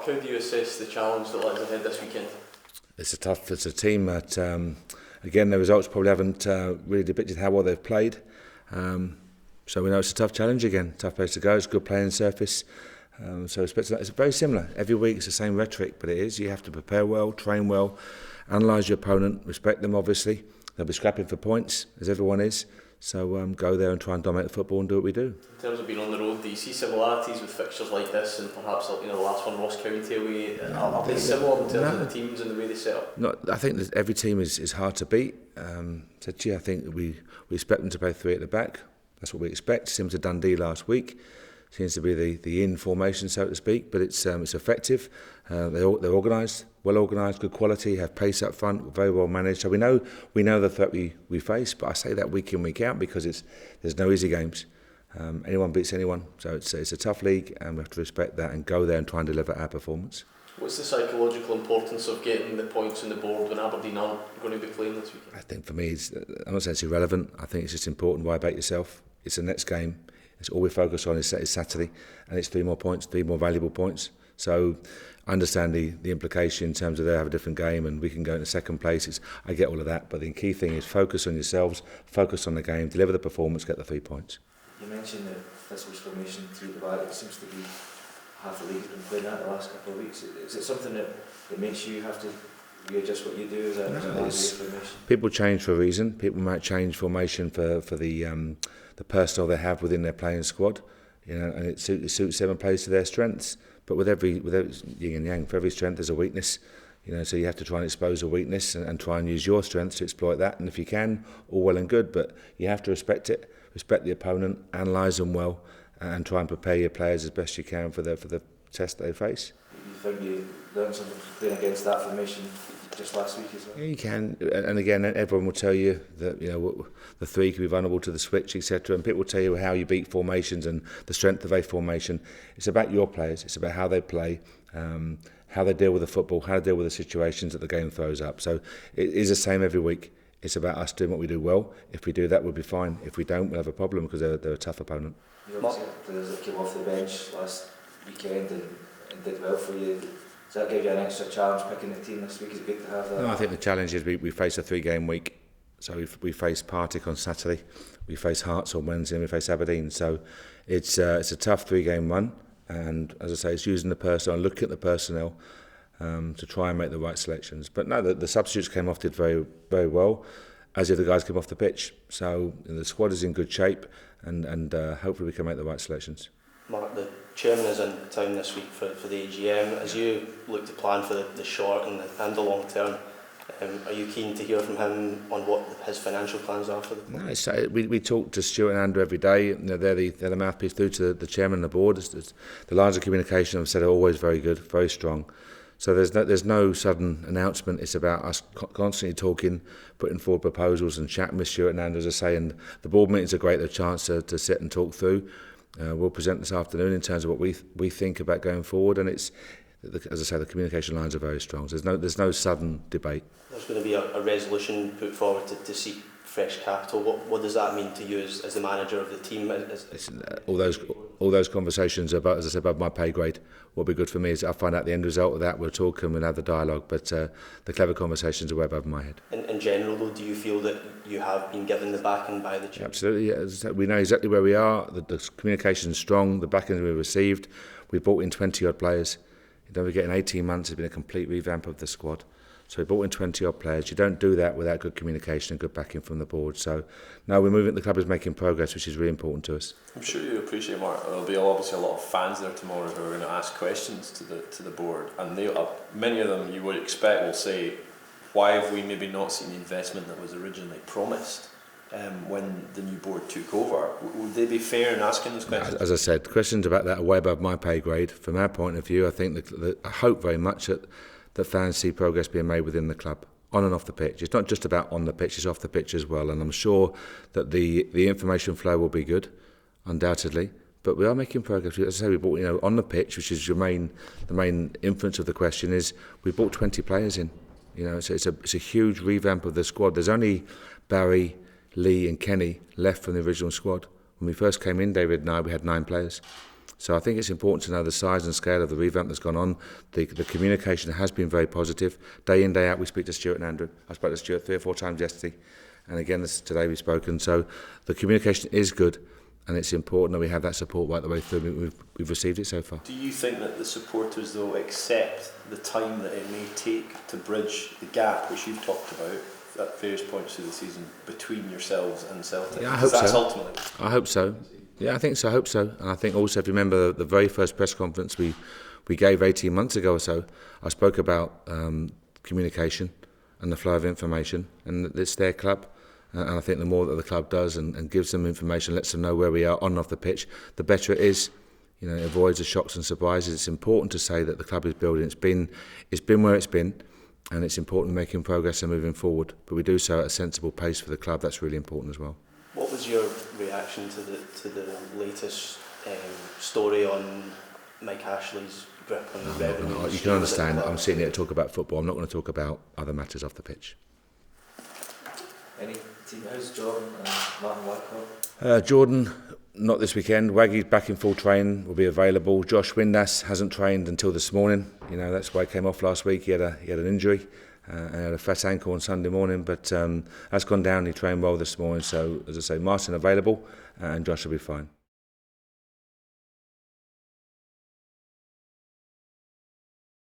How do you assess the challenge that lies ahead this weekend? It's a team that, again, the results probably haven't really depicted how well they've played. So we know it's a tough challenge again, tough place to go. It's a good playing surface. So it's very similar. Every week it's the same rhetoric, but it is. You have to prepare well, train well, analyse your opponent, respect them obviously. They'll be scrapping for points, as everyone is. So go there and try and dominate the football and do what we do. In terms of being on the road, do you see similarities with fixtures like this and perhaps the last one, Ross County away? Are they similar in terms of the teams and the way they set up? No, I think that every team is hard to beat. I think we expect them to play three at the back. That's what we expect. Similar to Dundee last week. Seems to be the in formation, so to speak, but it's effective. They're organised, well organised, good quality, have pace up front, very well managed. So we know the threat we face, but I say that week in, week out because there's no easy games. Anyone beats anyone, so it's a tough league, and we have to respect that and go there and try and deliver our performance. What's the psychological importance of getting the points on the board when Aberdeen aren't going to be playing this weekend? I think for me, I'm not saying it's irrelevant. I think it's just important. Why about yourself? It's the next game. It's all we focus on is Saturday, and it's 3 more points, 3 more valuable points. So I understand the implication in terms of they have a different game and we can go into second place. I get all of that, but the key thing is focus on yourselves, focus on the game, deliver the performance, get the 3 points. You mentioned the Thistle's formation 3 at the back. It seems to be half the league has been playing that the last couple of weeks. Is it something that makes you have to readjust what you do? Formation? People change for a reason. People might change formation for the personnel they have within their playing squad, and it suits them and plays to their strengths. But with every yin and yang, for every strength there's a weakness. So you have to try and expose a weakness and try and use your strengths to exploit that. And if you can, all well and good. But you have to respect it, respect the opponent, analyse them well, and try and prepare your players as best you can for the test they face. You think you learned something from playing against that formation just last week as well? Yeah, you can, and again, everyone will tell you that the 3 can be vulnerable to the switch, etc. And people will tell you how you beat formations and the strength of a formation. It's about your players. It's about how they play, how they deal with the football, how they deal with the situations that the game throws up. So it is the same every week. It's about us doing what we do well. If we do that, we'll be fine. If we don't, we'll have a problem because they're a tough opponent. You obviously had players that came off the bench last weekend and did well for you. Does that give you an extra challenge picking the team this week? Is it good to have that? No, I think the challenge is we face a 3-game week. So we face Partick on Saturday, we face Hearts on Wednesday, and we face Aberdeen. So it's a tough 3-game run. And as I say, it's using the personnel, looking at the personnel to try and make the right selections. But no, the substitutes came off, did very, very well, as if the guys came off the pitch. So the squad is in good shape, and hopefully we can make the right selections. Mark, the chairman is in town this week for the AGM. As you look to plan for the short and the long term, are you keen to hear from him on what his financial plans are for the club? No, we talk to Stuart and Andrew every day. They're the mouthpiece through to the chairman and the board. The lines of communication, I've said, are always very good, very strong. So there's no sudden announcement. It's about us constantly talking, putting forward proposals and chatting with Stuart and Andrew, as I say. And the board meetings are great. They're a chance to sit and talk through. We'll present this afternoon in terms of what we think about going forward, and it's, as I say, the communication lines are very strong. So there's no sudden debate. There's going to be a resolution put forward to seek fresh capital. What does that mean to you as the manager of the team? All those conversations are about, as I said, above my pay grade. What'll be good for me is I'll find out the end result of that. We'll talk and we'll have the dialogue. But the clever conversations are way above my head. In general, though, do you feel that you have been given the backing by the chairman? Absolutely. As I said, we know exactly where we are. The communication is strong. The backing we received. We brought in 20 odd players. Don't forget, in 18 months, it's been a complete revamp of the squad. So we brought in 20 odd players. You don't do that without good communication and good backing from the board. So now we're moving. The club is making progress, which is really important to us. I'm sure you appreciate, Mark. There'll be obviously a lot of fans there tomorrow who are going to ask questions to the board, and many of them you would expect will say, "Why have we maybe not seen the investment that was originally promised when the new board took over?" Would they be fair in asking those questions? As I said, questions about that are way above my pay grade. From our point of view, I think I hope very much that fans see progress being made within the club, on and off the pitch. It's not just about on the pitch, it's off the pitch as well. And I'm sure that the information flow will be good, undoubtedly. But we are making progress. As I say, we brought, on the pitch, which is the main inference of the question, is we brought 20 players in. So it's a huge revamp of the squad. There's only Barry, Lee and Kenny left from the original squad. When we first came in, David and I, we had 9 players. So I think it's important to know the size and scale of the revamp that's gone on. The communication has been very positive. Day in, day out, we speak to Stuart and Andrew. I spoke to Stuart 3 or 4 times yesterday, and again today we've spoken. So the communication is good, and it's important that we have that support right the way through. We've received it so far. Do you think that the supporters, though, accept the time that it may take to bridge the gap, which you've talked about at various points through the season, between yourselves and Celtic? Yeah, I hope that's so. Ultimately. I hope so. Yeah, I think so. I hope so. And I think also, if you remember the very first press conference we gave 18 months ago or so, I spoke about communication and the flow of information, and it's their club. And I think the more that the club does and gives them information, lets them know where we are on and off the pitch, the better it is. You know, it avoids the shocks and surprises. It's important to say that the club is building. It's been where it's been, and it's important making progress and moving forward. But we do so at a sensible pace for the club. That's really important as well. What was your reaction to the latest story on Mike Ashley's grip on the revenue? You can understand. I'm sitting here to talk about football. I'm not going to talk about other matters off the pitch. Any team? How's Jordan and Martin Whitecroft? Jordan, not this weekend. Waggy's back in full training, will be available. Josh Windass hasn't trained until this morning. You know, that's why he came off last week. He had an injury and had a fat ankle on Sunday morning, but that's gone down. He trained well this morning. So, as I say, Martin available and Josh will be fine.